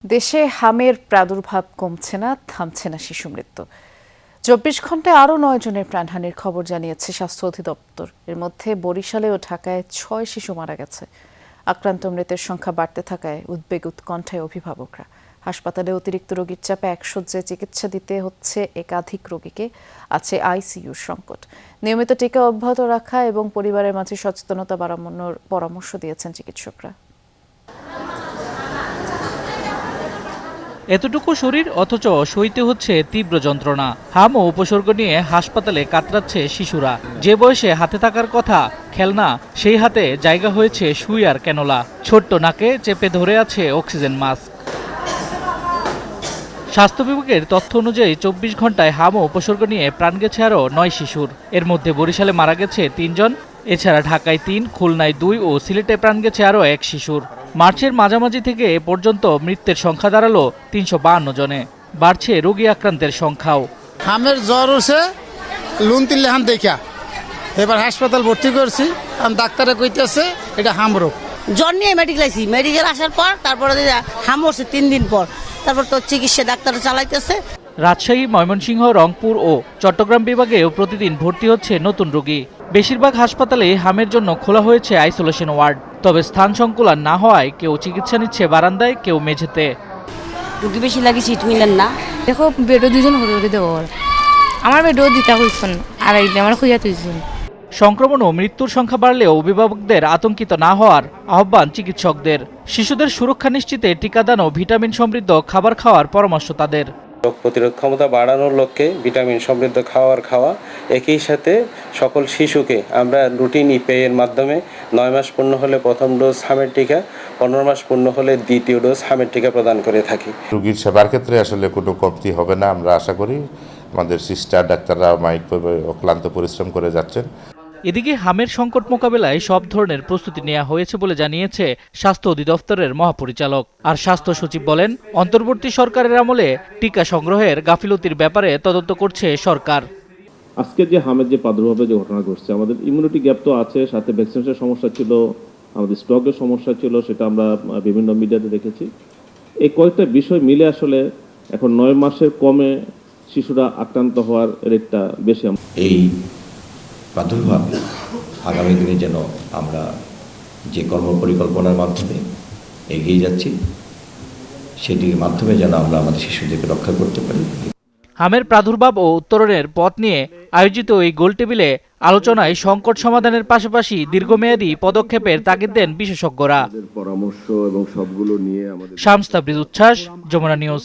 দেশে হামের প্রাদুর্ভাব কমছে না, থামছে না শিশু মৃত্যু। ২৪ ঘন্টায় আরও ৯ জনের প্রাণহানির খবর জানিয়েছে স্বাস্থ্য অধিদপ্তর। এর মধ্যে বরিশালে ও ঢাকায় ৬ শিশু মারা গেছে। আক্রান্ত মৃতের সংখ্যা বাড়তে থাকায় উদ্বেগ উৎকণ্ঠায় অভিভাবকরা। হাসপাতালে অতিরিক্ত রোগীর চাপে এক শয্যায় চিকিৎসা দিতে হচ্ছে একাধিক রোগীকে, আছে আইসিইউর সংকট। নিয়মিত টিকা অব্যাহত রাখা এবং পরিবারের মাঝে সচেতনতা বাড়ানোর পরামর্শ দিয়েছেন চিকিৎসকরা। এতটুকু শরীর অথচ সইতে হচ্ছে তীব্র যন্ত্রণা। হাম ও উপসর্গ নিয়ে হাসপাতালে কাতরাচ্ছে শিশুরা। যে বয়সে হাতে থাকার কথা খেলনা, সেই হাতে জায়গা হয়েছে সুই আর ক্যানোলা। ছোট্ট নাকে চেপে ধরে আছে অক্সিজেন মাস্ক। স্বাস্থ্য বিভাগের তথ্য অনুযায়ী ২৪ ঘন্টায় হাম ও উপসর্গ নিয়ে প্রাণ গেছে আরও ৯ শিশুর। এর মধ্যে বরিশালে মারা গেছে ৩ জন, এছাড়া ঢাকায় ৩, খুলনায় ২ ও সিলেটে প্রাণ গেছে আরও ১ শিশুর। মার্চের মাঝামাঝি থেকে এ পর্যন্ত মৃত্যুর সংখ্যা দাঁড়ালো ৩৫২ জনে। বাড়ছে রোগী আক্রান্তের সংখ্যাও। হামের জ্বর হচ্ছে লুন তিল্লাহান দেখা এবার হাসপাতাল ভর্তি করছি। ডাক্তারে কইতেছে এটা হাম রোগ। জ্বর নিয়ে মেডিকেল আইছি, মেডিকেল আসার পর তারপরে হাম হচ্ছে ৩ দিন পর, তারপর তো চিকিৎসা ডাক্তার চালাইতেছে। রাজশাহী, ময়মনসিংহ, রংপুর ও চট্টগ্রাম বিভাগেও প্রতিদিন ভর্তি হচ্ছে নতুন রোগী। বেশিরভাগ হাসপাতালে হামের জন্য খোলা হয়েছে আইসোলেশন ওয়ার্ড। তবে স্থান সংকুলান না হওয়ায় কেউ চিকিৎসা নিচ্ছে বারান্দায়, কেউ মেঝেতে। রুগী বেশি লাগে, সিট মিলেন না। দেখো বেডও 2 জন হরে দেবো, আমার বেডও দিতে হয়েছেন আর আমার খুঁজা তুইছেন। সংক্রমণ ও মৃত্যুর সংখ্যা বাড়লেও অভিভাবকদের আতঙ্কিত না হওয়ার আহ্বান চিকিৎসকদের। শিশুদের সুরক্ষা নিশ্চিতে টিকাদান ও ভিটামিন সমৃদ্ধ খাবার খাওয়ার পরামর্শ তাদের। রোগ প্রতিরোধ ক্ষমতা বাড়ানোর লক্ষ্যে ভিটামিন সমৃদ্ধ খাওয়া একই সাথে সকল শিশুকে আমরা রুটিন ইপিআইয়ের মাধ্যমে 9 মাস পূর্ণ হলে প্রথম ডোজ হামের টিকা, 15 মাস পূর্ণ হলে দ্বিতীয় ডোজ হামের টিকা প্রদান করে থাকি। রোগীর সেবার ক্ষেত্রে আসলে কোনো কমতি হবে না, আমরা আশা করি। আমাদের সিস্টার ডাক্তাররা মাইকভাবে অক্লান্ত পরিশ্রম করে যাচ্ছেন। এদিকে হামের সংকট মোকাবেলায় সব ধরনের প্রস্তুতি নেওয়া হয়েছে বলে জানিয়েছে স্বাস্থ্য অধিদপ্তরের মহাপরিচালক। আর স্বাস্থ্য সচিব বলেন, অন্তর্বর্তী সরকারের আমলে টিকা সংগ্রহের গাফিলতির ব্যাপারে তদন্ত করছে সরকার। আজকে যে হামের যে প্রাদুর্ভাবের যে ঘটনা ঘটছে, আমাদের ইমিউনিটি গ্যাপ তো আছে, সাথে ভ্যাকসিনেশনের সমস্যা ছিল, আমাদের স্টকের সমস্যা ছিল, সেটা আমরা বিভিন্ন মিডিয়াতে দেখেছি। এই কয়েকটা বিষয় মিলে আসলে এখন 9 মাসের কমে শিশুরা আক্রান্ত হওয়ার রেটটা বেশি। এই প্রাদুর্ভাব আগামী দিনে যেন আমরা যে কর্মপরিকল্পনার মাধ্যমে এগিয়ে যাচ্ছি, সেটির মাধ্যমে যেন আমরা আমাদের শিশুদেরকে রক্ষা করতে পারি। হামের প্রাদুর্ভাব ও উত্তরণের পথ নিয়ে আয়োজিত এই গোলটেবিলে আলোচনায় সংকট সমাধানের পাশাপাশি দীর্ঘমেয়াদী পদক্ষেপের তাগিদ দেন বিশেষজ্ঞরা। পরামর্শ এবং সবগুলো নিয়ে শামস তাবরিজ উচ্ছ্বাস, যমুনা নিউজ।